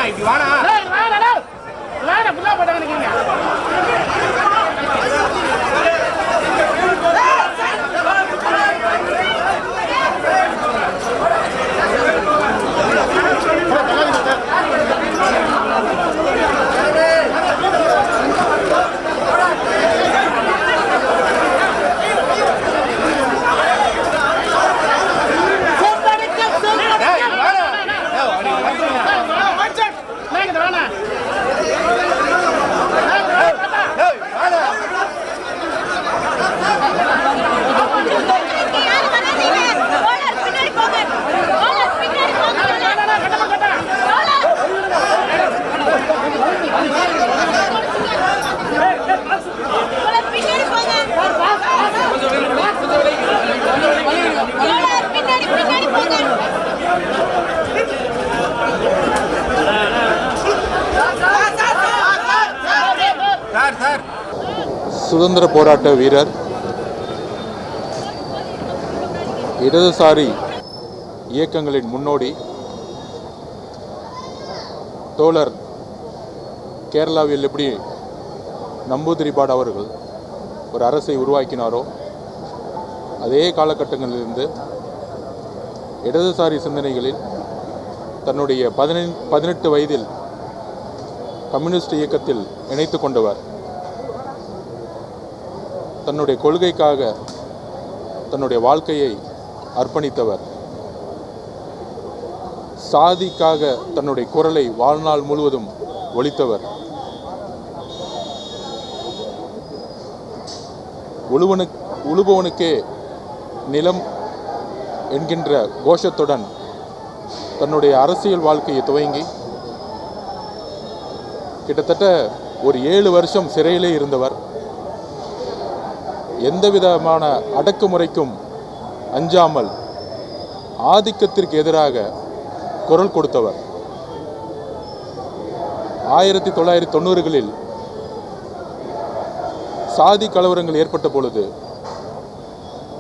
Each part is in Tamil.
இப்படி வாடா புல்லா போட்டாங்க சுதந்திர போராட்ட வீரர், இடதுசாரி இயக்கங்களின் முன்னோடி தோழர் கேரளாவில் எப்படி நம்பூதிரிபாடு அவர்கள் ஒரு அரசை உருவாக்கினாரோ அதே காலகட்டங்களிலிருந்து இடதுசாரி சிந்தனைகளில் தன்னுடைய 18 வயதில் கம்யூனிஸ்ட் இயக்கத்தில் இணைத்து கொண்டவர். தன்னுடைய கொள்கைக்காக தன்னுடைய வாழ்க்கையை அர்ப்பணித்தவர். சாதிக்காக தன்னுடைய குரலை வாழ்நாள் முழுவதும் ஒலித்தவர். உழுபவனுக்கே நிலம் என்கின்ற கோஷத்துடன் தன்னுடைய அரசியல் வாழ்க்கையை துவங்கி கிட்டத்தட்ட ஒரு 7 வருஷம் சிறையிலே இருந்தவர். எந்தவிதமான அடக்குமுறைக்கும் அஞ்சாமல் ஆதிக்கத்திற்கு எதிராக குரல் கொடுத்தவர். 1990களில் சாதி கலவரங்கள் ஏற்பட்ட பொழுது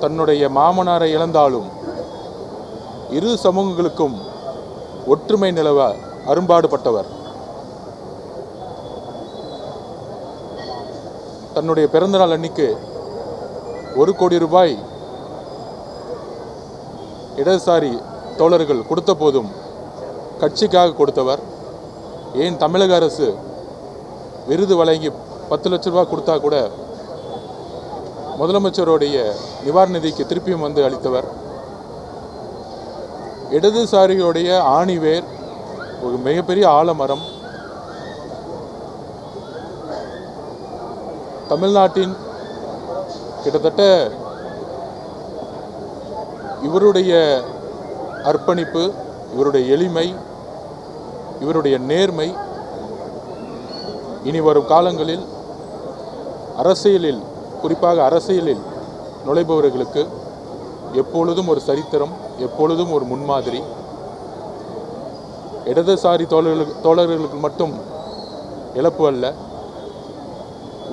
தன்னுடைய மாமனாரை இழந்தாலும் இரு சமூகங்களுக்கும் ஒற்றுமை நிலவ அரும்பாடுபட்டவர். தன்னுடைய பிறந்தநாள் அன்னைக்கு 1 கோடி ரூபாய் இடதுசாரி தோழர்கள் கொடுத்த போதும் கட்சிக்காக கொடுத்தவர். ஏன் தமிழக அரசு விருது வழங்கி 10 லட்ச ரூபாய் கொடுத்தா கூட முதலமைச்சருடைய நிவாரண நிதிக்கு திருப்பியும் வந்து அளித்தவர். இடதுசாரிகளுடைய ஆணிவேர், ஒரு மிகப்பெரிய ஆலமரம். தமிழ்நாட்டின் கிட்டத்தட்ட இவருடைய அர்ப்பணிப்பு, இவருடைய எளிமை, இவருடைய நேர்மை இனி வரும் காலங்களில் அரசியலில், குறிப்பாக அரசியலில் நுழைபவர்களுக்கு எப்பொழுதும் ஒரு சரித்திரம், எப்பொழுதும் ஒரு முன்மாதிரி. இடதுசாரி தோழர்களுக்கு மட்டும் இழப்பு அல்ல,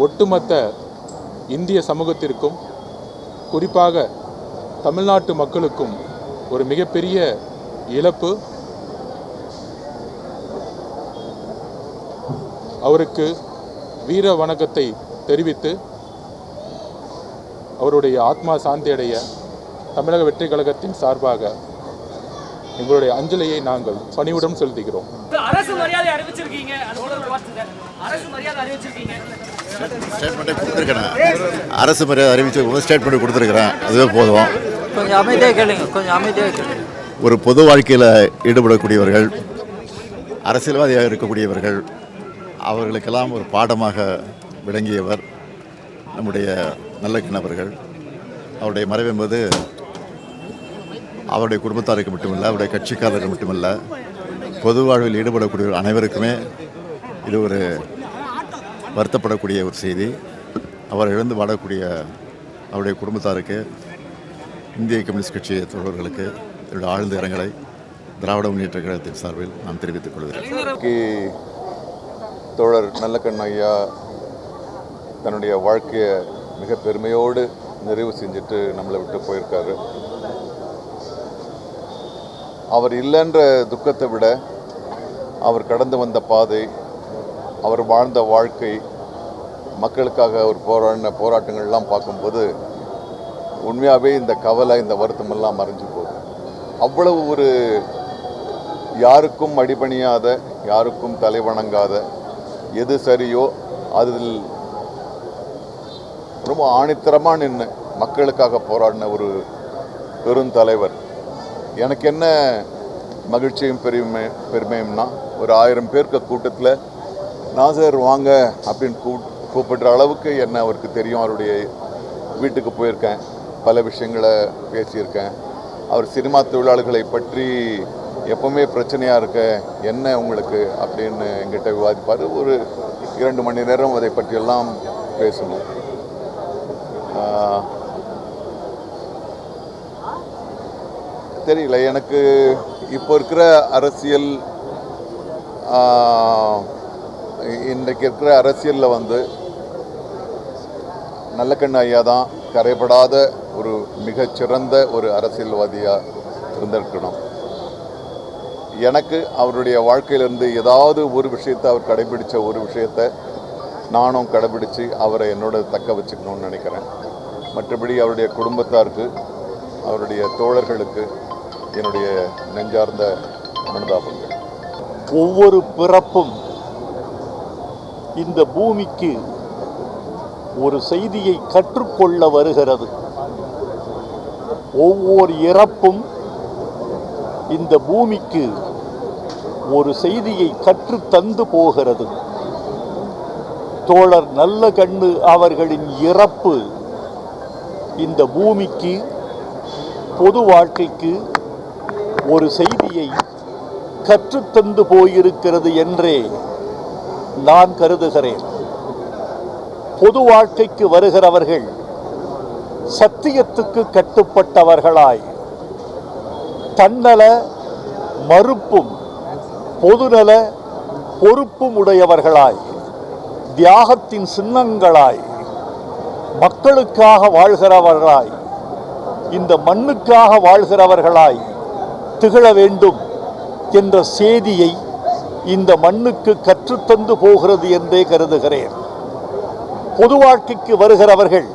ஒட்டுமொத்த இந்திய சமூகத்திற்கும், குறிப்பாக தமிழ்நாட்டு மக்களுக்கும் ஒரு மிகப்பெரிய இழப்பு. அவருக்கு வீர வணக்கத்தை தெரிவித்து அவருடைய ஆத்மா சாந்தி அடைய தமிழக வெற்றி கழகத்தின் சார்பாக எங்களுடைய அஞ்சலியை நாங்கள் பணிவுடன் செலுத்துகிறோம். அரசு மரியாதை அறிவிச்சிருக்கீங்க, அரசு மரியாதை அறிவிச்சிருக்கீங்க, ஸ்டேட்மெண்ட்டை கொடுத்துருக்கேன். அரசு மரியாதை அறிவிச்சு ஸ்டேட்மெண்ட் கொடுத்துருக்குறேன், அதுவே போதும். கொஞ்சம் அமைதியாக கேளுங்க, கொஞ்சம் அமைதியாக கேளுங்க. ஒரு பொது வாழ்க்கையில் ஈடுபடக்கூடியவர்கள், அரசியல்வாதியாக இருக்கக்கூடியவர்கள், அவர்களுக்கெல்லாம் ஒரு பாடமாக விளங்கியவர் நம்முடைய நல்லக்கிணவர்கள். அவருடைய மறைவு என்பது அவருடைய குடும்பத்தாருக்கு மட்டுமல்ல, அவருடைய கட்சிக்காரர்கள் மட்டுமல்ல, பொது வாழ்வில் ஈடுபடக்கூடிய அனைவருக்குமே இது ஒரு வருத்தப்படக்கூடிய ஒரு செய்தி. அவர் இழந்து வாழக்கூடிய அவருடைய குடும்பத்தாருக்கு, இந்திய கம்யூனிஸ்ட் கட்சி தோழர்களுக்கு என்னுடைய ஆழ்ந்த இரங்கலை திராவிட முன்னேற்ற கழகத்தின் சார்பில் நான் தெரிவித்துக் கொள்கிறேன். தோழர் நல்லக்கண் ஐயா தன்னுடைய வாழ்க்கையை மிக பெருமையோடு நிறைவு செஞ்சுட்டு நம்மளை விட்டு போயிருக்காரு. அவர் இல்லைன்ற துக்கத்தை விட அவர் கடந்து வந்த பாதை, அவர் வாழ்ந்த வாழ்க்கை, மக்களுக்காக அவர் போராடின போராட்டங்கள்லாம் பார்க்கும்போது உண்மையாகவே இந்த கவலை, இந்த வருத்தமெல்லாம் மறைஞ்சு போகுது. அவ்வளவு ஒரு யாருக்கும் அடிபணியாத, யாருக்கும் தலைவணங்காத, எது சரியோ அதில் ரொம்ப ஆணித்தரமாக நின்று மக்களுக்காக போராடின ஒரு பெருந்தலைவர். எனக்கு என்ன மகிழ்ச்சியும் பெருமையும்னா, ஒரு 1000 பேருக்கு கூட்டத்தில் நாசர் வாங்க அப்படின்னு கூப்பிடுற அளவுக்கு என்ன அவருக்கு தெரியும். அவருடைய வீட்டுக்கு போயிருக்கேன், பல விஷயங்களை பேசியிருக்கேன். அவர் சினிமா தொழிலாளர்களை பற்றி எப்பவுமே பிரச்சனையாக இருக்க என்ன உங்களுக்கு அப்படின்னு எங்கிட்ட விவாதிப்பார். ஒரு 2 மணி நேரம் அதை பற்றியெல்லாம் பேசணும். தெரியல, எனக்கு இப்போ இருக்கிற அரசியல், இன்றைக்கு இருக்கிற அரசியலில் நல்லக்கண்ணு ஐயா தான் கரைபடாத ஒரு மிகச்சிறந்த ஒரு அரசியல்வாதியாக இருந்திருக்கணும். எனக்கு அவருடைய வாழ்க்கையிலிருந்து ஏதாவது ஒரு விஷயத்தை, அவர் கடைபிடித்த ஒரு விஷயத்தை நானும் கடைபிடித்து அவரை என்னோட தக்க வச்சுக்கணும்னு நினைக்கிறேன். மற்றபடி அவருடைய குடும்பத்தாருக்கு, அவருடைய தோழர்களுக்கு என்னுடைய நெஞ்சார்ந்த மனதாபங்கள். ஒவ்வொரு பிறப்பும் இந்த பூமிக்கு ஒரு செய்தியை கற்றுக்கொள்ள வருகிறது. ஒவ்வொரு இறப்பும் இந்த பூமிக்கு ஒரு செய்தியை கற்றுத்தந்து போகிறது. தோழர் நல்லகண்ணு அவர்களின் இறப்பு இந்த பூமிக்கு, பொது வாழ்க்கைக்கு ஒரு செய்தியை கற்றுத்தந்து போயிருக்கிறது என்றே நான் கருதுகிறேன். பொது வாழ்க்கைக்கு வருகிறவர்கள் சத்தியத்துக்கு கட்டுப்பட்டவர்களாய், தன்னல மறுப்பும் பொதுநல பொறுப்பும் உடையவர்களாய், தியாகத்தின் சின்னங்களாய், மக்களுக்காக வாழ்கிறவர்களாய், இந்த மண்ணுக்காக வாழ்கிறவர்களாய் திகழ வேண்டும் என்ற செய்தியை இந்த மண்ணுக்கு கற்றுத்தந்து போகிறது என்றே கருதுகிறேன். பொது வாழ்க்கைக்கு வருகிறவர்கள்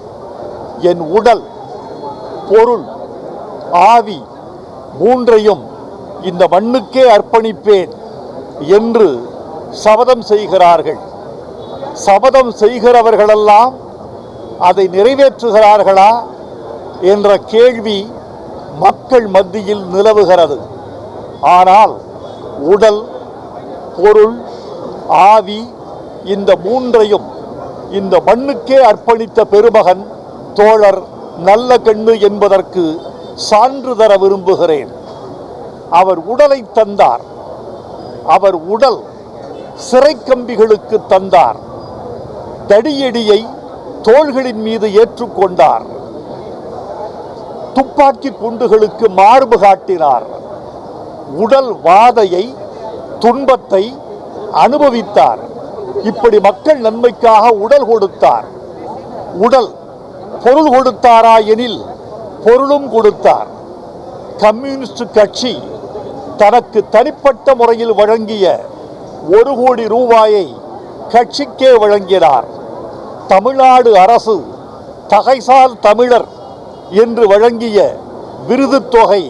என் உடல், பொருள், ஆவி மூன்றையும் இந்த மண்ணுக்கே அர்ப்பணிப்பேன் என்று சபதம் செய்கிறார்கள். சபதம் செய்கிறவர்களெல்லாம் அதை நிறைவேற்றுகிறார்களா என்ற கேள்வி மக்கள் மத்தியில் நிலவுகிறது. ஆனால் உடல், பொருள், ஆவி இந்த மூன்றையும் இந்த மண்ணுக்கே அர்ப்பணித்த பெருமகன் தோழர் நல்லகண்ணு என்பதற்கு சான்று தர விரும்புகிறேன். அவர் உடலை தந்தார். அவர் உடல் சிறை கம்பிகளுக்கு தந்தார். தடியடியை தோள்களின் மீது ஏற்றுக்கொண்டார். துப்பாக்கி குண்டுகளுக்கு மார்பு காட்டினார். உடல் வாதையை, துன்பத்தை அனுபவித்தார். இப்படி மக்கள் நன்மைக்காக உடல் கொடுத்தார். உடல் பொருள் கொடுத்தாரா எனில் பொருளும் கொடுத்தார். கம்யூனிஸ்ட் கட்சி தனக்கு தனிப்பட்ட முறையில் வழங்கிய 1 கோடி ரூபாயை கட்சிக்கே வழங்கினார். தமிழ்நாடு அரசு தகைசால் தமிழர் என்று வழங்கிய விருது தொகை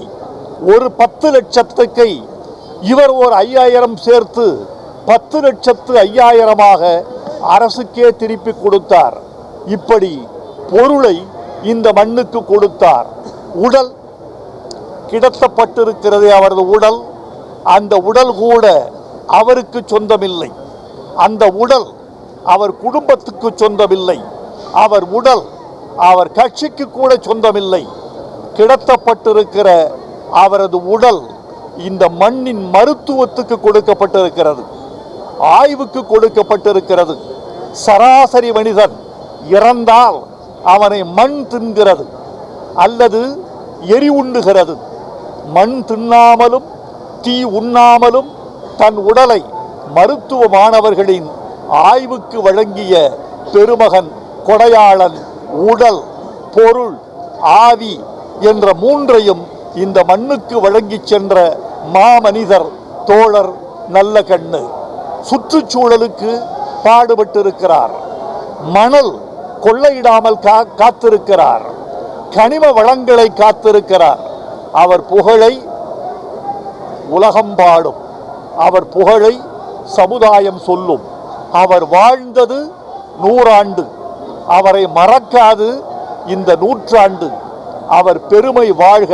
ஒரு 10 லட்சத்துக்கு இவர் ஒரு 5000 சேர்த்து 10,50,000 அரசுக்கே திருப்பி கொடுத்தார். இப்படி பொருளை இந்த மண்ணுக்கு கொடுத்தார். உடல் கிடத்தப்பட்டிருக்கிறது அவரது உடல். அந்த உடல் கூட அவருக்கு சொந்தமில்லை. அந்த உடல் அவர் குடும்பத்துக்கு சொந்தமில்லை. அவர் உடல் அவர் கட்சிக்கு கூட சொந்தமில்லை. கிடத்தப்பட்டிருக்கிற அவரது உடல் இந்த மண்ணின் மருத்துவத்துக்கு கொடுக்கப்பட்டிருக்கிறது, ஆய்வுக்கு கொடுக்கப்பட்டிருக்கிறது. சராசரி மனிதன் இறந்தால் அவனை மண் தின்கிறது அல்லது எரி உண்ணுகிறது. மண் தின்னாமலும் தீ உண்ணாமலும் தன் உடலை மருத்துவ மாணவர்களின் ஆய்வுக்கு வழங்கிய பெருமகன் கொடையாளன் உடல், பொருள், ஆவி என்ற மூன்றையும் இந்த மண்ணுக்கு வழங்கி சென்ற மாமனிதர் தோழர் நல்லகண்ணு சுற்றுச்சூழலுக்கு பாடுபட்டிருக்கிறார். மணல் கொள்ளையிடாமல் காத்திருக்கிறார். கனிம வளங்களை காத்திருக்கிறார். அவர் புகழை உலகம் பாடும். அவர் புகழை சமுதாயம் சொல்லும். அவர் வாழ்ந்தது 100 ஆண்டு. அவரை மறக்காது இந்த 100 ஆண்டு. அவர் பெருமை வாழ்க,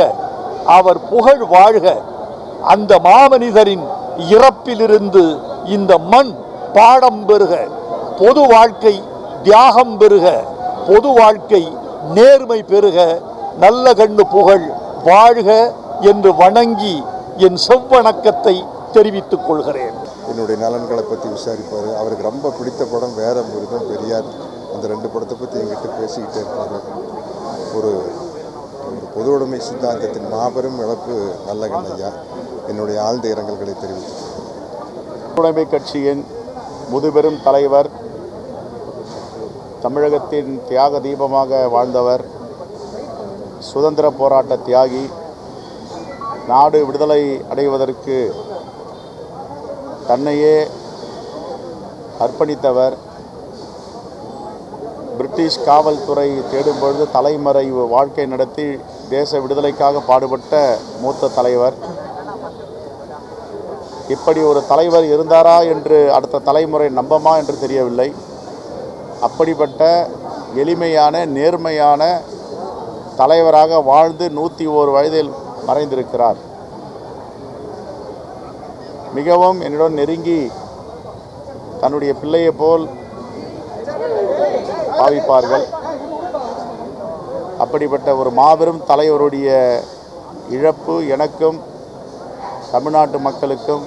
அவர் புகழ் வாழ்க. அந்த மாமனிதரின் இறப்பிலிருந்து இந்த மண் பாடம் பெறுக. பொது வாழ்க்கை தியாகம் பெறுக. பொது வாழ்க்கை நேர்மை பெறுக. நல்லகண்ணு புகழ் வாழ்க என்று வணங்கி என் செவ்வணக்கத்தை தெரிவித்துக் கொள்கிறேன். என்னுடைய நலன்களை பற்றி விசாரிப்பார். அவருக்கு ரொம்ப பிடித்த படம் வேற மிருகம் பெரியார். அந்த 2 படத்தை பற்றி என்கிட்ட பேசிக்கிட்டே இருப்பார். ஒரு பொது உடைமை சித்தாந்தத்தின் மாபெரும் இழப்பு நல்லகண்ணு ஐயா. என்னுடைய ஆழ்ந்த இரங்கல்களை தெரிவித்துக் உடைமை கட்சியின் முதுபெரும் தலைவர், தமிழகத்தின் தியாக தீபமாக வாழ்ந்தவர், சுதந்திர போராட்ட தியாகி, நாடு விடுதலை அடைவதற்கு தன்னையே அர்ப்பணித்தவர், பிரிட்டிஷ் காவல்துறை தேடும் பொழுது தலைமறைவு வாழ்க்கை நடத்தி தேச விடுதலைக்காக பாடுபட்ட மூத்த தலைவர். இப்படி ஒரு தலைவர் இருந்தாரா என்று அடுத்த தலைமுறை நம்பமா என்று தெரியவில்லை. அப்படிப்பட்ட எளிமையான நேர்மையான தலைவராக வாழ்ந்து 101 வயதில் மறைந்திருக்கிறார். மிகவும் என்னுடன் நெருங்கி தன்னுடைய பிள்ளையை போல் பாவிப்பார்கள். அப்படிப்பட்ட ஒரு மாபெரும் தலைவருடைய இழப்பு எனக்கும் தமிழ்நாட்டு மக்களுக்கும்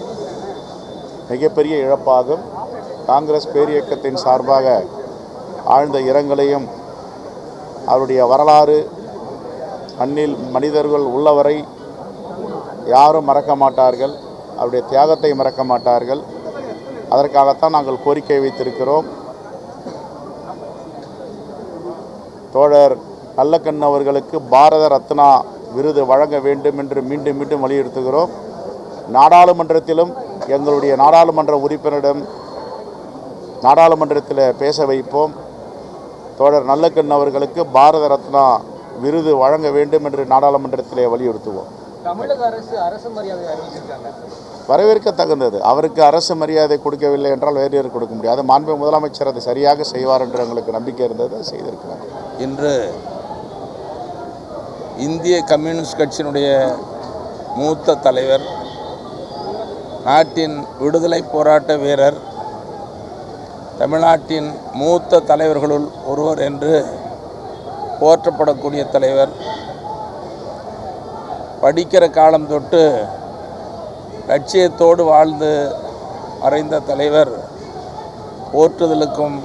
மிகப்பெரிய இழப்பாகும். காங்கிரஸ் பேரியக்கத்தின் சார்பாக ஆழ்ந்த இரங்கலையும், அவருடைய வரலாறு மண்ணில் மனிதர்கள் உள்ளவரை யாரும் மறக்க மாட்டார்கள். அவருடைய தியாகத்தை மறக்க மாட்டார்கள். அதற்காகத்தான் நாங்கள் கோரிக்கை வைத்திருக்கிறோம். தோழர் நல்லகண்ணு அவர்களுக்கு பாரத ரத்னா விருது வழங்க வேண்டும் என்று மீண்டும் மீண்டும் வலியுறுத்துகிறோம். நாடாளுமன்றத்திலும் எங்களுடைய நாடாளுமன்ற உறுப்பினரிடம் நாடாளுமன்றத்தில் பேச வைப்போம். தோழர் நல்லகண்ணு அவர்களுக்கு பாரத ரத்னா விருது வழங்க வேண்டும் என்று நாடாளுமன்றத்திலே வலியுறுத்துவோம். தமிழக அரசு மரியாதை அறிவிச்சிருக்காங்க. வரவேற்க தகுந்தது. அவருக்கு அரசு மரியாதை கொடுக்கவில்லை என்றால் வேறு யாரும் கொடுக்க முடியாது. மாண்பு முதலமைச்சர் அதை சரியாக செய்வார் என்று எங்களுக்கு நம்பிக்கை இருந்தது. செய்திருக்கிறார். இன்று இந்திய கம்யூனிஸ்ட் கட்சியினுடைய மூத்த தலைவர், நாட்டின் விடுதலை போராட்ட வீரர், தமிழ்நாட்டின் மூத்த தலைவர்களுள் ஒருவர் என்று போற்றப்படக்கூடிய தலைவர், படிக்கிற காலம் தொட்டு லட்சியத்தோடு வாழ்ந்து மறைந்த தலைவர், போற்றுதலுக்கும்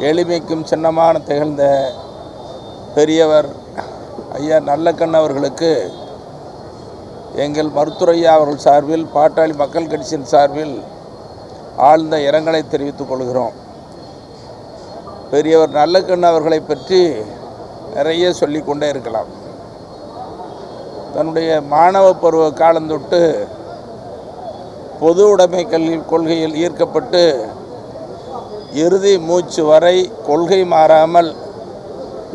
எளிமைக்கும் சின்னமான திகழ்ந்த பெரியவர் ஐயா நல்லகண்ணு அவர்களுக்கு எங்கள் மருத்துவரையா அவர்கள் சார்பில், பாட்டாளி மக்கள் கட்சியின் சார்பில் ஆழ்ந்த இரங்கலை தெரிவித்துக் கொள்கிறோம். பெரியவர் நல்லகண்ணு அவர்களை பற்றி நிறைய சொல்லிக்கொண்டே இருக்கலாம். தன்னுடைய மாணவ பருவ காலந்தொட்டு பொது உடைமை கல்வி கொள்கையில் ஈர்க்கப்பட்டு இறுதி மூச்சு வரை கொள்கை மாறாமல்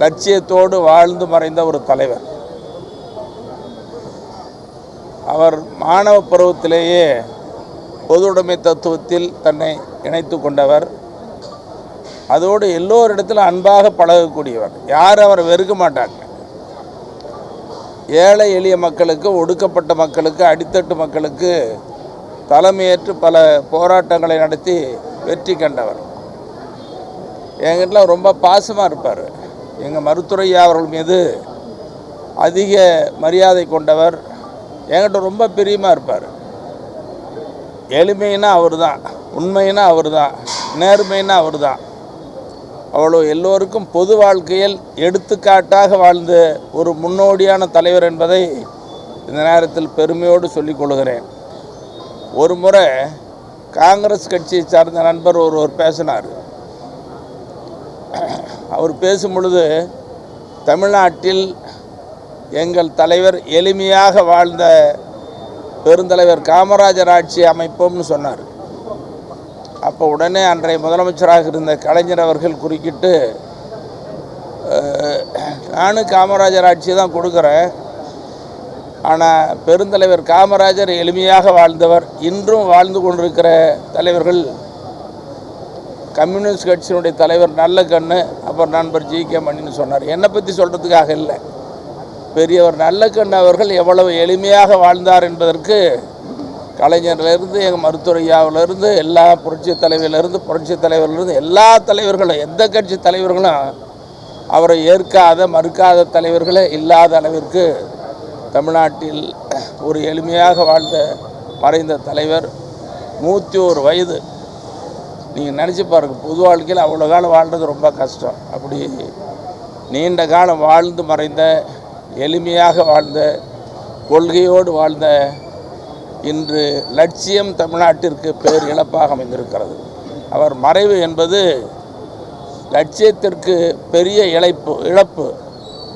லட்சியத்தோடு வாழ்ந்து மறைந்த ஒரு தலைவர். அவர் மாணவ பருவத்திலேயே பொது உடைமை தத்துவத்தில் தன்னை இணைத்து கொண்டவர். அதோடு எல்லோரிடத்திலும் அன்பாக பழகக்கூடியவர். யாரும் அவரை வெறுக்க மாட்டாங்க. ஏழை எளிய மக்களுக்கு, ஒடுக்கப்பட்ட மக்களுக்கு, அடித்தட்டு மக்களுக்கு தலைமையேற்று பல போராட்டங்களை நடத்தி வெற்றி கண்டவர். என்கிட்ட ரொம்ப பாசமாக இருப்பார். எங்கள் மருத்துவரையா அவர்கள் மீது அதிக மரியாதை கொண்டவர். என்கிட்ட ரொம்ப பிரியமாக இருப்பார். எளிமைன்னா அவர் தான், உண்மைன்னா அவர் தான், நேர்மைன்னா அவர் தான். அவ்வளோ எல்லோருக்கும் பொது வாழ்க்கையில் எடுத்துக்காட்டாக வாழ்ந்த ஒரு முன்னோடியான தலைவர் என்பதை இந்த நேரத்தில் பெருமையோடு சொல்லிக் கொள்கிறேன். ஒரு முறை காங்கிரஸ் கட்சியை சார்ந்த நண்பர் ஒருவர் பேசினார். அவர் பேசும் பொழுது, தமிழ்நாட்டில் எங்கள் தலைவர் எளிமையாக வாழ்ந்த பெருந்தலைவர் காமராஜர் ஆட்சி அமைப்போம்னு சொன்னார். அப்போ உடனே அன்றைய முதலமைச்சராக இருந்த கலைஞர் அவர்கள் குறுக்கிட்டு, நானும் காமராஜர் ஆட்சியை தான் கொடுக்குறேன், ஆனால் பெருந்தலைவர் காமராஜர் எளிமையாக வாழ்ந்தவர், இன்றும் வாழ்ந்து கொண்டிருக்கிற தலைவர்கள் கம்யூனிஸ்ட் கட்சியினுடைய தலைவர் நல்லக்கண்ணு, அப்புறம் நண்பர் ஜி.கே. மணின்னு சொன்னார். என்னை பற்றி சொல்கிறதுக்காக இல்லை, பெரியவர் நல்லக்கண்ணு அவர்கள் எவ்வளவு எளிமையாக வாழ்ந்தார் என்பதற்கு கலைஞர்லேருந்து எங்கள் மருத்துவரையாவிலிருந்து எல்லா புரட்சித் தலைவர்லேருந்து எல்லா தலைவர்களும், எந்த கட்சி தலைவர்களும் அவரை ஏற்காத மறுக்காத தலைவர்களே இல்லாத அளவிற்கு தமிழ்நாட்டில் ஒரு எளிமையாக வாழ்ந்த மறைந்த தலைவர். 101 வயது. நீங்கள் நினச்சி பாருங்கள், பொது வாழ்க்கையில் அவ்வளோ காலம் வாழ்கிறது ரொம்ப கஷ்டம். அப்படி நீண்ட காலம் வாழ்ந்து மறைந்த, எளிமையாக வாழ்ந்த, கொள்கையோடு வாழ்ந்த, இன்று லட்சியம் தமிழ்நாட்டிற்கு பேர் இழப்பாக அமைந்திருக்கிறது. அவர் மறைவு என்பது லட்சியத்திற்கு பெரிய இழப்பு.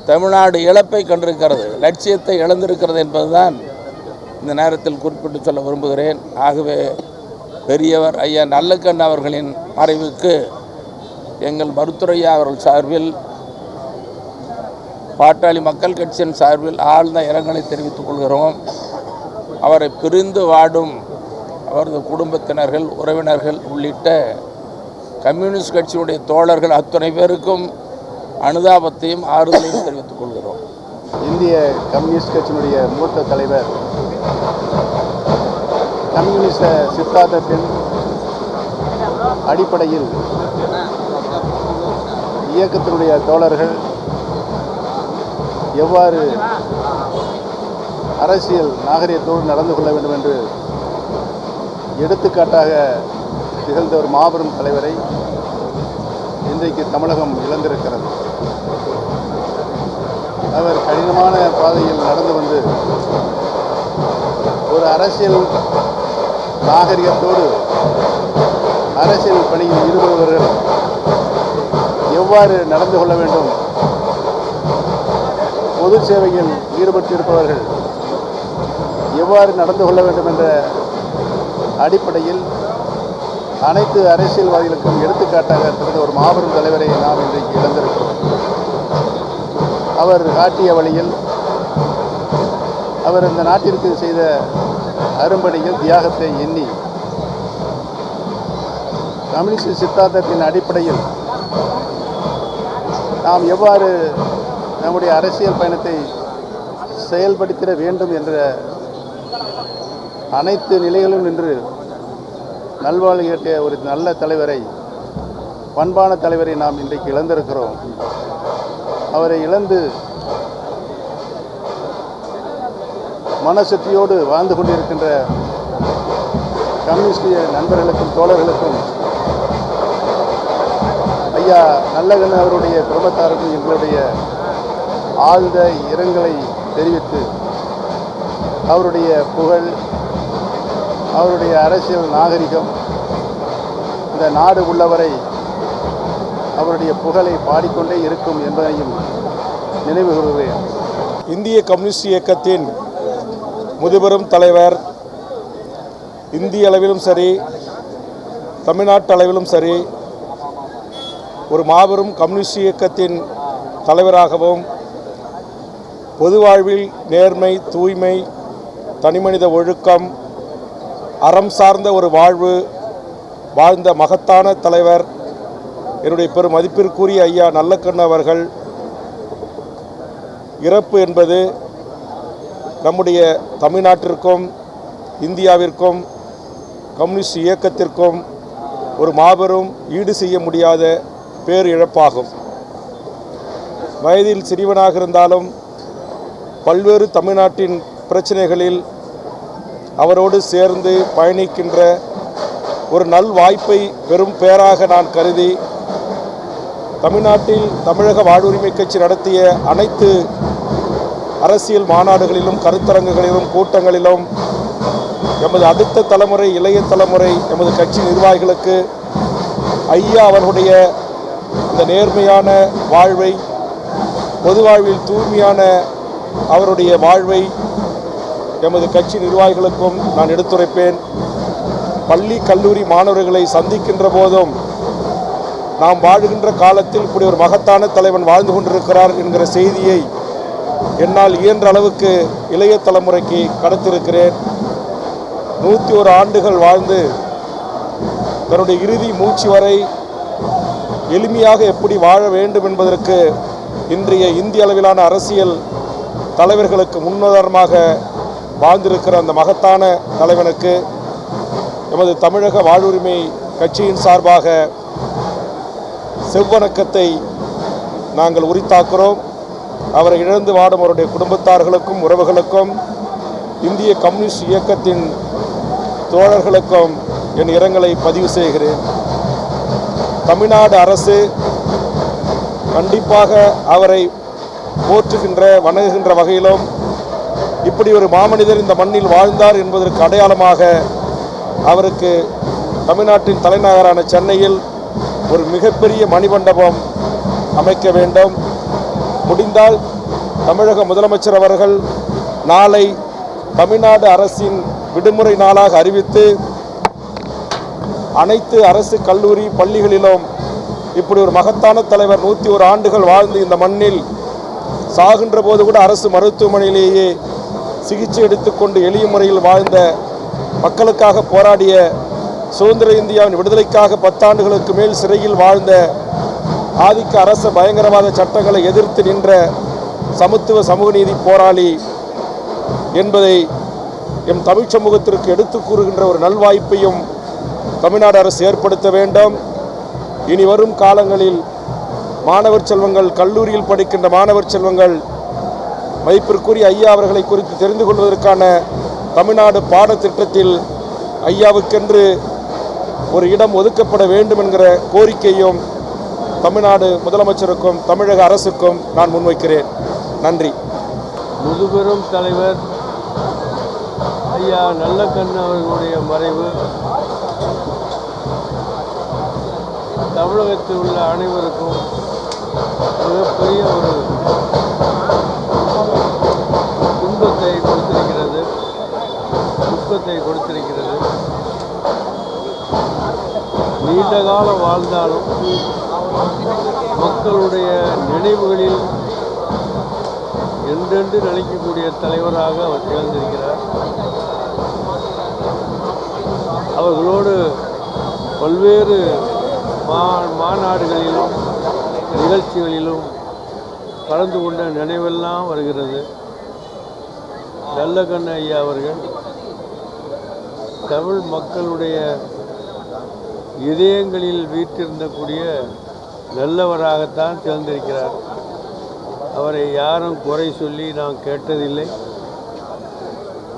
தமிழ்நாடு இழப்பை கண்டிருக்கிறது, லட்சியத்தை இழந்திருக்கிறது என்பதுதான் இந்த நேரத்தில் குறிப்பிட்டு சொல்ல விரும்புகிறேன். ஆகவே பெரியவர் ஐயா நல்லக்கண்ணு அவர்களின் மறைவுக்கு எங்கள் மருத்துவரையா அவர்கள் சார்பில், பாட்டாளி மக்கள் கட்சியின் சார்பில் ஆழ்ந்த இரங்கலை தெரிவித்துக் கொள்கிறோம். அவரை பிரிந்து வாடும் அவரது குடும்பத்தினர்கள், உறவினர்கள் உள்ளிட்ட கம்யூனிஸ்ட் கட்சியுடைய தோழர்கள் அத்தனை பேருக்கும் அனுதாபத்தையும் ஆறுதலையும் தெரிவித்துக் கொள்கிறோம். இந்திய கம்யூனிஸ்ட் கட்சியினுடைய மூத்த தலைவர், கம்யூனிஸ்ட சித்தாந்தத்தின் அடிப்படையில் இயக்கத்தினுடைய தோழர்கள் எவ்வாறு அரசியல் நாகரிகத்தோடு நடந்து கொள்ள வேண்டும் என்று எடுத்துக்காட்டாக திகழ்ந்த ஒரு மாபெரும் தலைவரை இன்றைக்கு தமிழகம் இழந்திருக்கிறது. அவர் கடினமான பாதையில் நடந்து வந்து ஒரு அரசியல் நாகரிகத்தோடு அரசியல் பணியில் ஈடுபடுபவர்கள் எவ்வாறு நடந்து கொள்ள வேண்டும், பொது சேவையில் ஈடுபட்டிருப்பவர்கள் எவ்வாறு நடந்து கொள்ள வேண்டும் என்ற அடிப்படையில் அனைத்து அரசியல்வாதிகளுக்கும் எடுத்துக்காட்டாக இருந்த ஒரு மாபெரும் தலைவரை நாம் இன்றைக்கு இழந்திருக்கிறோம். அவர் காட்டிய வழியில், அவர் இந்த நாட்டிற்கு செய்த அரும்பணிகள், தியாகத்தை எண்ணி கம்யூனிஸ்ட் சித்தாந்தத்தின் அடிப்படையில் நாம் எவ்வாறு நம்முடைய அரசியல் பயணத்தை செயல்படுத்திட வேண்டும் என்ற அனைத்து நிலைகளும் நின்று நல்வாழ்வு கேட்ட ஒரு நல்ல தலைவரை, பண்பான தலைவரை நாம் இன்றைக்கு இழந்திருக்கிறோம். அவரை இழந்து மனசக்தியோடு வாழ்ந்து கொண்டிருக்கின்ற கம்யூனிஸ்ட் நண்பர்களுக்கும் தோழர்களுக்கும் ஐயா நல்லக்கண்ணு அவருடைய குடும்பத்தாருக்கும் எங்களுடைய ஆழ்ந்த இரங்கலை தெரிவித்து, அவருடைய புகழ், அவருடைய அரசியல் நாகரிகம் இந்த நாடு உள்ளவரை அவருடைய புகழை பாடிக்கொண்டே இருக்கும் என்பதையும் நினைவு கூறுகிறேன். இந்திய கம்யூனிஸ்ட் இயக்கத்தின் முதுபெரும் தலைவர், இந்திய அளவிலும் சரி தமிழ்நாட்டு அளவிலும் சரி ஒரு மாபெரும் கம்யூனிஸ்ட் இயக்கத்தின் தலைவராகவும், பொது வாழ்வில் நேர்மை, தூய்மை, தனிமனித ஒழுக்கம், அறம் சார்ந்த ஒரு வாழ்வு வாழ்ந்த மகத்தான தலைவர், என்னுடைய பெரும் மதிப்பிற்குரிய ஐயா நல்லக்கண்ணு அவர்கள் இறப்பு என்பது நம்முடைய தமிழ்நாட்டிற்கும் இந்தியாவிற்கும் கம்யூனிஸ்ட் இயக்கத்திற்கும் ஒரு மாபெரும் ஈடு செய்ய முடியாத பேரிழப்பாகும். வயதில் சிறியவனாக இருந்தாலும் பல்வேறு தமிழ்நாட்டின் பிரச்சனைகளில் அவரோடு சேர்ந்து பயணிக்கின்ற ஒரு நல் வாய்ப்பை பெரும் பேராக நான் கருதி, தமிழ்நாட்டில் தமிழக வாழ்வுரிமை கட்சி நடத்திய அனைத்து அரசியல் மாநாடுகளிலும் கருத்தரங்குகளிலும் கூட்டங்களிலும் எமது அடுத்த தலைமுறை, இளைய தலைமுறை, எமது கட்சி நிர்வாகிகளுக்கு ஐயா அவர்களுடைய இந்த நேர்மையான வாழ்வை, பொது வாழ்வில் தூய்மையான அவருடைய வாழ்வை எமது கட்சி நிர்வாகிகளுக்கும் நான் எடுத்துரைப்பேன். பள்ளி கல்லூரி மாணவர்களை சந்திக்கின்ற போதும் நாம் வாழுகின்ற காலத்தில் இப்படி ஒரு மகத்தான தலைவன் வாழ்ந்து கொண்டிருக்கிறார் என்கிற செய்தியை என்னால் இயன்ற அளவுக்கு இளைய தலைமுறைக்கு கடத்திருக்கிறேன். 101 ஆண்டுகள் வாழ்ந்து தன்னுடைய இறுதி மூச்சு வரை எளிமையாக எப்படி வாழ வேண்டும் என்பதற்கு இன்றைய இந்திய அளவிலான அரசியல் தலைவர்களுக்கு முன்னுதாரணமாக வாழ்ந்திருக்கிற அந்த மகத்தான தலைவனுக்கு எமது தமிழக வாழ்வுரிமை கட்சியின் சார்பாக செவ்வணக்கத்தை நாங்கள் உரித்தாக்குகிறோம். அவரை இழந்து வாடும் அவருடைய குடும்பத்தார்களுக்கும் உறவுகளுக்கும் இந்திய கம்யூனிஸ்ட் இயக்கத்தின் தோழர்களுக்கும் என் இரங்கலை பதிவு செய்கிறேன். தமிழ்நாடு அரசு கண்டிப்பாக அவரை போற்றுகின்ற வணங்குகின்ற வகையிலும் இப்படி ஒரு மாமனிதர் இந்த மண்ணில் வாழ்ந்தார் என்பதற்கு அடையாளமாக அவருக்கு தமிழ்நாட்டின் தலைநகரான சென்னையில் ஒரு மிகப்பெரிய மணிமண்டபம் அமைக்க வேண்டும். முடிந்தால் தமிழக முதலமைச்சர் அவர்கள் நாளை தமிழ்நாடு அரசின் விடுமுறை நாளாக அறிவித்து அனைத்து அரசு கல்லூரி பள்ளிகளிலும் இப்படி ஒரு மகத்தான தலைவர் 101 ஆண்டுகள் வாழ்ந்து இந்த மண்ணில் சாகின்ற போது கூட அரசு மருத்துவமனையிலேயே சிகிச்சை எடுத்துக்கொண்டு எளிய முறையில் வாழ்ந்த மக்களுக்காக போராடிய சுதந்திர இந்தியாவின் விடுதலைக்காக 10 ஆண்டுகளுக்கு மேல் சிறையில் வாழ்ந்த ஆதிக்க அரச பயங்கரவாத சட்டங்களை எதிர்த்து நின்ற சமத்துவ சமூக நீதி போராளி என்பதை எம் தமிழ் சமூகத்திற்கு எடுத்து கூறுகின்ற ஒரு நல்வாய்ப்பையும் தமிழ்நாடு அரசு ஏற்படுத்த வேண்டும். இனி வரும் காலங்களில் மாணவர் செல்வங்கள், கல்லூரியில் படிக்கின்ற மாணவர் செல்வங்கள் மதிப்பிற்குரிய ஐயா அவர்களை குறித்து தெரிந்து கொள்வதற்கான தமிழ்நாடு பாடத்திட்டத்தில் ஐயாவுக்கென்று ஒரு இடம் ஒதுக்கப்பட வேண்டும் என்கிற கோரிக்கையும் தமிழ்நாடு முதலமைச்சருக்கும் தமிழக அரசுக்கும் நான் முன்வைக்கிறேன். நன்றி. முதுபெரும் தலைவர் ஐயா நல்லக்கண்ணு அவர்களுடைய மறைவு தமிழகத்தில் உள்ள அனைவருக்கும் மிகப்பெரிய ஒரு துன்பத்தை கொடுத்திருக்கிறது, துக்கத்தை கொடுத்திருக்கிறது. நீண்ட காலம் வாழ்ந்தாலும் மக்களுடைய நினைவுகளில் என்றென்று நிலைக்கக்கூடிய தலைவராக அவர் திகழ்ந்திருக்கிறார். அவர்களோடு பல்வேறு மாநாடுகளிலும் நிகழ்ச்சிகளிலும் கலந்து கொண்ட நினைவெல்லாம் வருகிறது. நல்லக்கண்ணு ஐயா அவர்கள் தமிழ் மக்களுடைய இதயங்களில் வீற்றிருந்தக்கூடிய நல்லவராகத்தான் திகழ்ந்திருக்கிறார். அவரை யாரும் குறை சொல்லி நான் கேட்டதில்லை.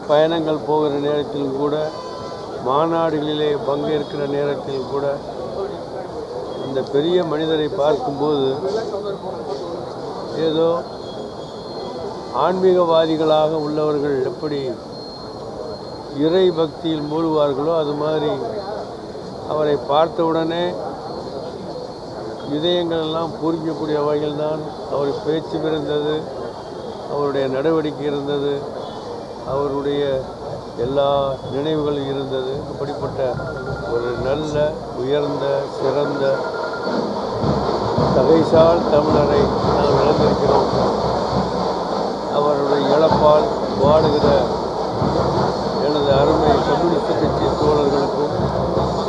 பயணங்கள் போகிற நேரத்தில் கூட, மாநாடுகளிலே பங்கேற்கிற நேரத்தில் கூட இந்த பெரிய மனிதரை பார்க்கும்போது ஏதோ ஆன்மீகவாதிகளாக உள்ளவர்கள் எப்படி இறை பக்தியில் மூழ்குவார்களோ அது மாதிரி அவரை பார்த்தவுடனே இதயங்கள் எல்லாம் பூரிக்கக்கூடிய வகையில்தான் அவர் பேச்சு இருந்தது, அவருடைய நடவடிக்கை இருந்தது, அவருடைய எல்லா நினைவுகளும் இருந்தது. அப்படிப்பட்ட ஒரு நல்ல உயர்ந்த சிறந்த தகைசால் தமிழரை நாம் இழந்திருக்கிறோம். அவருடைய இழப்பால் வாடுகிற எனது அருமை கம்யூனிஸ்ட் கட்சி தோழர்களுக்கும்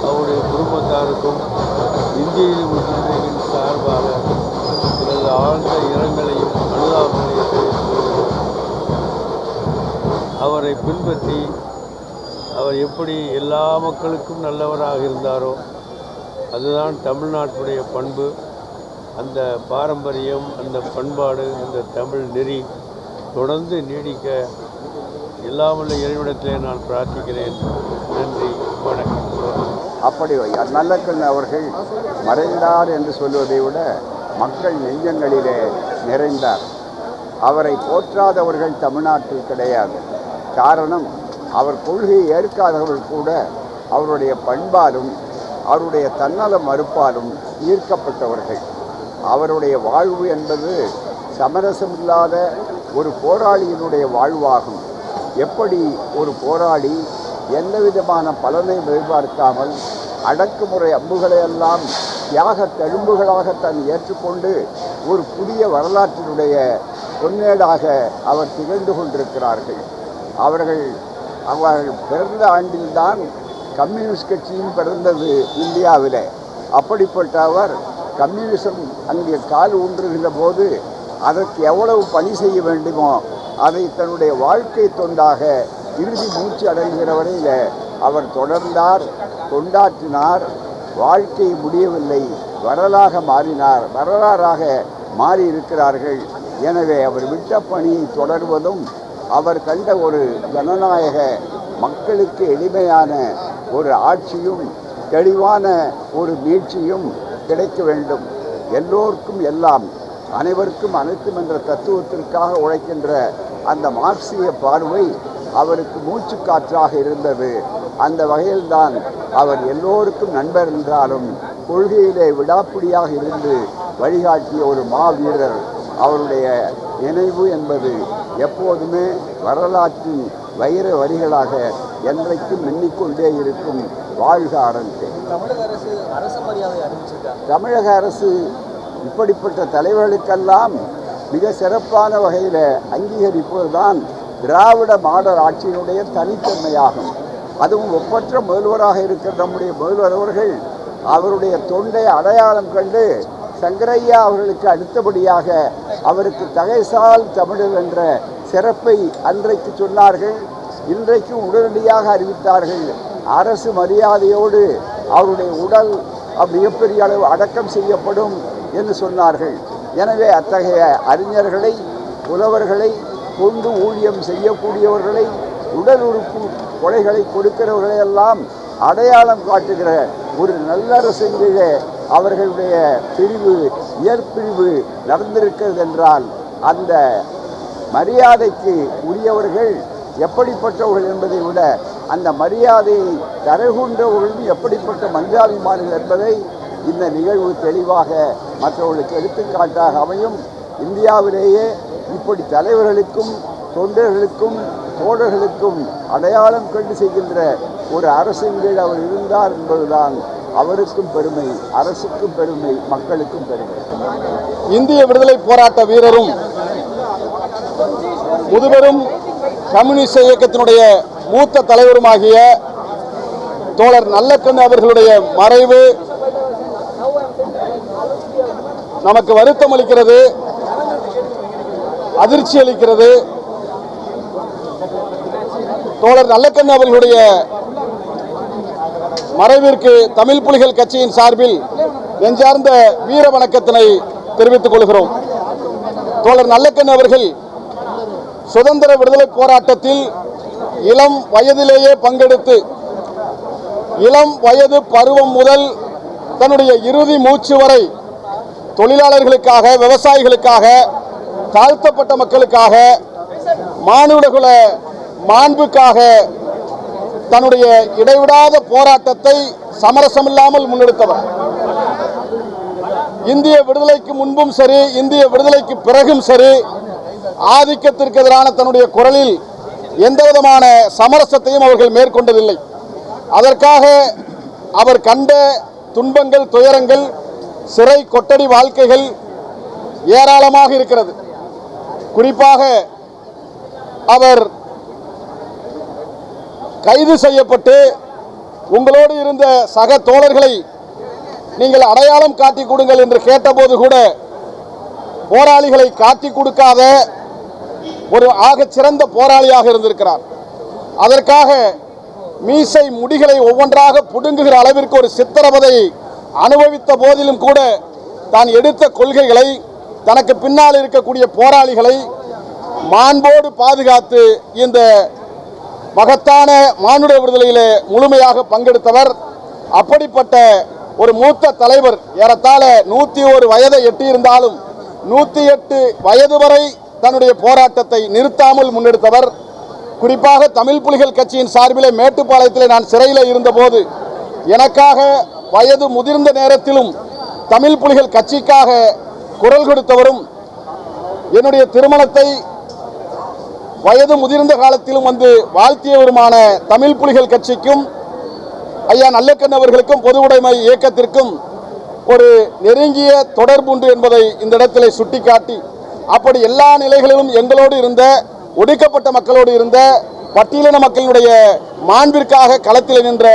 அவருடைய குடும்பத்தாருக்கும் இந்திய முஸ்லிம்களின் சார்பாக எனது ஆழ்ந்த இரங்கலையும் அனுதாபங்களையும் தெரிவித்துக் அவரை பின்பற்றி அவர் எப்படி எல்லா மக்களுக்கும் நல்லவராக இருந்தாரோ அதுதான் தமிழ்நாட்டுடைய பண்பு. அந்த பாரம்பரியம், அந்த பண்பாடு, அந்த தமிழ் நெறி தொடர்ந்து நீடிக்க எல்லாமுள்ள இறைவனிடத்திலே நான் பிரார்த்திக்கிறேன். நன்றி, வணக்கம். அப்படி நல்லக்கண்ணு அவர்கள் மறைந்தார் என்று சொல்வதை விட மக்கள் நெஞ்சங்களிலே நிறைந்தார். அவரை போற்றாதவர்கள் தமிழ்நாட்டில் கிடையாது. காரணம், அவர் கொள்கையை ஏற்காதவர்கள் கூட அவருடைய பண்பாலும் அவருடைய தன்னல மறுப்பாலும் ஈர்க்கப்பட்டவர்கள். அவருடைய வாழ்வு என்பது சமரசமில்லாத ஒரு போராளியினுடைய வாழ்வாகும். எப்படி ஒரு போராடி எந்த விதமான பலனை எதிர்பார்க்காமல் அடக்குமுறை அம்புகளை எல்லாம் தியாக தழும்புகளாக தான் ஏற்றுக்கொண்டு ஒரு புதிய வரலாற்றினுடைய பொன்னேடாக அவர் திகழ்ந்து கொண்டிருக்கிறார்கள். அவர்கள் பிறந்த ஆண்டில்தான் கம்யூனிஸ்ட் கட்சியும் பிறந்தது இந்தியாவில். அப்படிப்பட்ட அவர் கம்யூனிசம் அங்கே கால் ஊன்றுகின்ற போது அதற்கு எவ்வளவு பணி செய்ய வேண்டுமோ அதை தன்னுடைய வாழ்க்கை தொண்டாக இறுதி மூச்சு அடைகிற வரையில் அவர் தொடர்ந்தார், கொண்டாற்றினார். வாழ்க்கை முடியவில்லை, வரலாறாக மாறி இருக்கிறார்கள். எனவே அவர் விட்ட பணியை தொடர்வதும் அவர் கண்ட ஒரு ஜனநாயக மக்களுக்கு எளிமையான ஒரு ஆட்சியும் தெளிவான ஒரு மீட்சியும் கிடைக்க வேண்டும். எல்லோருக்கும் எல்லாம், அனைவருக்கும் அனைத்தும் என்ற தத்துவத்திற்காக உழைக்கின்ற அந்த மார்க்சிய பார்வை அவருக்கு மூச்சு காற்றாக இருந்தது. அந்த வகையில்தான் அவர் எல்லோருக்கும் நண்பர் என்றாலும் கொள்கையிலே விடாப்பிடியாக இருந்து வழிகாட்டிய ஒரு மாவீரர். அவருடைய நினைவு என்பது எப்போதுமே வரலாற்றின் வைர வரிகளாக என்றைக்கும் எண்ணிக்கொண்டே இருக்கும். வாழ்க அரசு. தமிழக அரசு இப்படிப்பட்ட தலைவர்களுக்கெல்லாம் மிக சிறப்பான வகையில் அங்கீகரிப்பதுதான் திராவிட மாடல் ஆட்சியினுடைய தனித்தன்மையாகும். அதுவும் ஒப்பற்ற முதல்வராக இருக்கிற நம்முடைய முதல்வர் அவர்கள் அவருடைய தொண்டை அடையாளம் கண்டு சங்கரையா அவர்களுக்கு அடுத்தபடியாக அவருக்கு தகைசால் தமிழர் என்ற சிறப்பை அன்றைக்கு சொன்னார்கள். இன்றைக்கும் உடனடியாக அறிவித்தார்கள். அரசு மரியாதையோடு அவருடைய உடல் மிகப்பெரிய அளவு அடக்கம் செய்யப்படும் என்று சொன்னார்கள். எனவே அத்தகைய அறிஞர்களை, புலவர்களை, கொண்டு ஊழியம் செய்யக்கூடியவர்களை, உடல் உறுப்பு கொலைகளை கொடுக்கிறவர்களையெல்லாம் அடையாளம் காட்டுகிற ஒரு நல்லரசின் கீழே அவர்களுடைய பிரிவு, இயற்பிரிவு நடந்திருக்கிறது என்றால் அந்த மரியாதைக்கு உரியவர்கள் எப்படிப்பட்டவர்கள் என்பதை விட அந்த மரியாதையை தரகுன்றவர்களும் எப்படிப்பட்ட மனிதாபிமானிகள் என்பதை இந்த நிகழ்வு தெளிவாக மற்றவர்களுக்கு எடுத்துக்காட்டாக அமையும். இந்தியாவிலேயே இப்படி தலைவர்களுக்கும் தொண்டர்களுக்கும் தோழர்களுக்கும் அடையாளம் கண்டு செய்கின்ற ஒரு அரசின் கீழ் அவர் இருந்தார் என்பதுதான் அவருக்கும் பெருமை, அரசுக்கும் பெருமை, மக்களுக்கும் பெருமை. இந்திய விடுதலை போராட்ட வீரரும் முதுபெரும் கம்யூனிஸ்ட் இயக்கத்தினுடைய மூத்த தலைவருமாகிய தோழர் நல்லக்கண்ணு அவர்களுடைய மறைவு நமக்கு வருத்தம் அளிக்கிறது, அதிர்ச்சி அளிக்கிறது. தோழர் நல்லக்கண்ணு அவர்களுடைய மறைவிற்கு தமிழ் புலிகள் கட்சியின் சார்பில் நெஞ்சார்ந்த வீர வணக்கத்தினை தெரிவித்துக் கொள்கிறோம். தோழர் நல்லக்கண்ணு அவர்கள் சுதந்திர விடுதலை போராட்டத்தில் இளம் வயதிலேயே பங்கெடுத்து இளம் வயது பருவம் முதல் தன்னுடைய இறுதி மூச்சு வரை தொழிலாளர்களுக்காக, விவசாயிகளுக்காக, தாழ்த்தப்பட்ட மக்களுக்காக, மானுடகுல மாண்புக்காக தன்னுடைய இடைவிடாத போராட்டத்தை சமரசமில்லாமல் முன்னெடுத்தவர். இந்திய விடுதலைக்கு முன்பும் சரி, இந்திய விடுதலைக்கு பிறகும் சரி, ஆதிக்கத்திற்கு எதிரான தன்னுடைய குரலில் எந்தவிதமான சமரசத்தையும் அவர்கள் மேற்கொண்டதில்லை. அதற்காக அவர் கண்ட துன்பங்கள், துயரங்கள், சிறை கொட்டடி வாழ்க்கைகள் ஏராளமாக இருக்கிறது. குறிப்பாக அவர் கைது செய்யப்பட்டு உங்களோடு இருந்த சக தோழர்களை நீங்கள் அடையாளம் காட்டி கொடுங்கள் என்று கேட்டபோது கூட போராளிகளை காட்டி கொடுக்காத ஒரு ஆகச் சிறந்த போராளியாக இருந்திருக்கிறார். அதற்காக மீசை முடிகளை ஒவ்வொன்றாக புடுங்குகிற அளவிற்கு ஒரு சித்திரவதை அனுபவித்த போதிலும் கூட தான் எடுத்த கொள்கைகளை, தனக்கு பின்னால் இருக்கக்கூடிய போராளிகளை மாண்போடு பாதுகாத்து இந்த மகத்தான மானுட விடுதலையிலே முழுமையாக பங்கெடுத்தவர். அப்படிப்பட்ட ஒரு மூத்த தலைவர், ஏறத்தாழ 101 வயதை எட்டியிருந்தாலும் 108 வயது வரை தன்னுடைய போராட்டத்தை நிறுத்தாமல் முன்னெடுத்தவர். குறிப்பாக தமிழ் புலிகள் கட்சியின் சார்பிலே மேட்டுப்பாளையத்தில் நான் சிறையில் இருந்தபோது எனக்காக வயது முதிர்ந்த நேரத்திலும் தமிழ் புலிகள் கட்சிக்காக குரல் கொடுத்தவரும், என்னுடைய திருமணத்தை வயது முதிர்ந்த காலத்திலும் வந்து வாழ்த்தியவருமான தமிழ் புலிகள் கட்சிக்கும் ஐயா நல்லக்கண்ணு அவர்களுக்கும் பொதுவுடைமை இயக்கத்திற்கும் ஒரு நெருங்கிய தொடர்புண்டு என்பதை இந்த இடத்திலே சுட்டிக்காட்டி, அப்படி எல்லா நிலைகளிலும் எங்களோடு இருந்த, ஒடுக்கப்பட்ட மக்களோடு இருந்த, பட்டியலின மக்களினுடைய மாண்பிற்காக களத்தில் நின்ற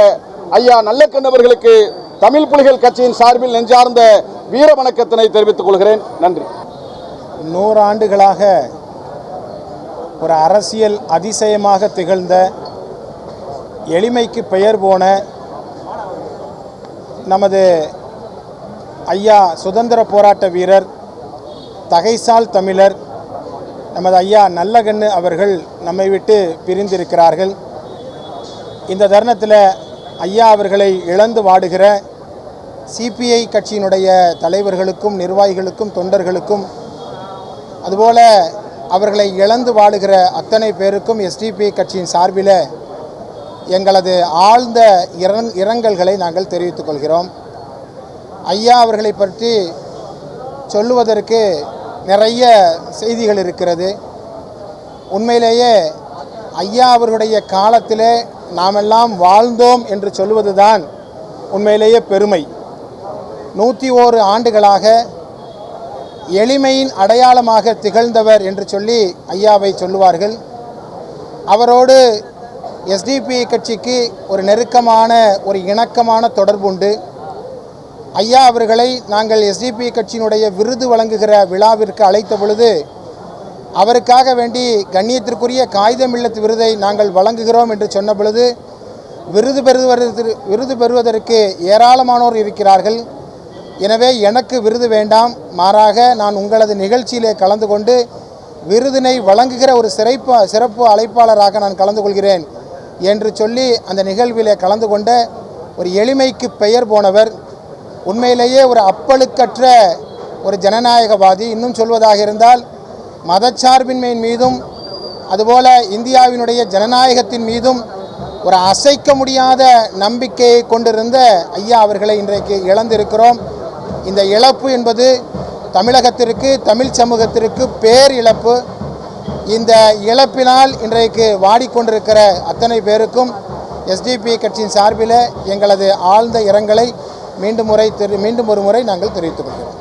ஐயா நல்லக்கண்ணு அவர்களுக்கு தமிழ் புலிகள் கட்சியின் சார்பில் நெஞ்சார்ந்த வீர வணக்கத்தினை தெரிவித்துக் கொள்கிறேன். நன்றி. 100 ஆண்டுகளாக ஒரு அரசியல் அதிசயமாக திகழ்ந்த, எளிமைக்கு பெயர் போன நமது ஐயா சுதந்திர போராட்ட வீரர், தகைசால் தமிழர் நமது ஐயா நல்லக்கண்ணு அவர்கள் நம்மை விட்டு பிரிந்திருக்கிறார்கள். இந்த தருணத்தில் ஐயா அவர்களை இழந்து வாடுகிற சிபிஐ கட்சியினுடைய தலைவர்களுக்கும், நிர்வாகிகளுக்கும், தொண்டர்களுக்கும், அதுபோல் அவர்களை இழந்து வாடுகிற அத்தனை பேருக்கும் எஸ்டிபிஐ கட்சியின் சார்பில் எங்களது ஆழ்ந்த இரங்கல்களை நாங்கள் தெரிவித்துக் கொள்கிறோம். ஐயா அவர்களை பற்றி சொல்லுவதற்கு நிறைய செய்திகள் இருக்கிறது. உண்மையிலேயே ஐயா அவர்களுடைய காலத்திலே நாமெல்லாம் வாழ்ந்தோம் என்று சொல்லுவதுதான் உண்மையிலேயே பெருமை. 101 ஆண்டுகளாக எளிமையின் அடையாளமாக திகழ்ந்தவர் என்று சொல்லி ஐயாவை சொல்லுவார்கள். அவரோடு எஸ்டிபிஐ கட்சிக்கு ஒரு நெருக்கமான, ஒரு இணக்கமான தொடர்புண்டு. ஐயா அவர்களை நாங்கள் எஸ்டிபிஐ கட்சியினுடைய விருது வழங்குகிற விழாவிற்கு அழைத்த பொழுது, அவருக்காக வேண்டி கண்ணியத்திற்குரிய காகிதம் இல்லத்து விருதை நாங்கள் வழங்குகிறோம் என்று சொன்ன பொழுது, விருது பெறுவதற்கு ஏராளமானோர் இருக்கிறார்கள், எனவே எனக்கு விருது வேண்டாம், மாறாக நான் உங்களது நிகழ்ச்சியிலே கலந்து கொண்டு விருதினை வழங்குகிற ஒரு சிறப்பு அழைப்பாளராக நான் கலந்து கொள்கிறேன் என்று சொல்லி அந்த நிகழ்விலே கலந்து கொண்ட ஒரு எளிமைக்கு பெயர் போனவர். உண்மையிலேயே ஒரு அப்பழுக்கற்ற ஒரு ஜனநாயகவாதி. இன்னும் சொல்வதாக இருந்தால் மதச்சார்பின்மையின் மீதும், அதுபோல் இந்தியாவினுடைய ஜனநாயகத்தின் மீதும் ஒரு அசைக்க முடியாத நம்பிக்கையை கொண்டிருந்த ஐயா அவர்களை இன்றைக்கு இழந்திருக்கிறோம். இந்த இழப்பு என்பது தமிழகத்திற்கு, தமிழ் சமூகத்திற்கு பேர் இழப்பு. இந்த இழப்பினால் இன்றைக்கு வாடிக்கொண்டிருக்கிற அத்தனை பேருக்கும் எஸ்டிபிஐ கட்சியின் சார்பில் எங்களது ஆழ்ந்த இரங்கலை மீண்டும் ஒரு முறை நாங்கள் தெரிவித்துக் கொள்கிறோம்.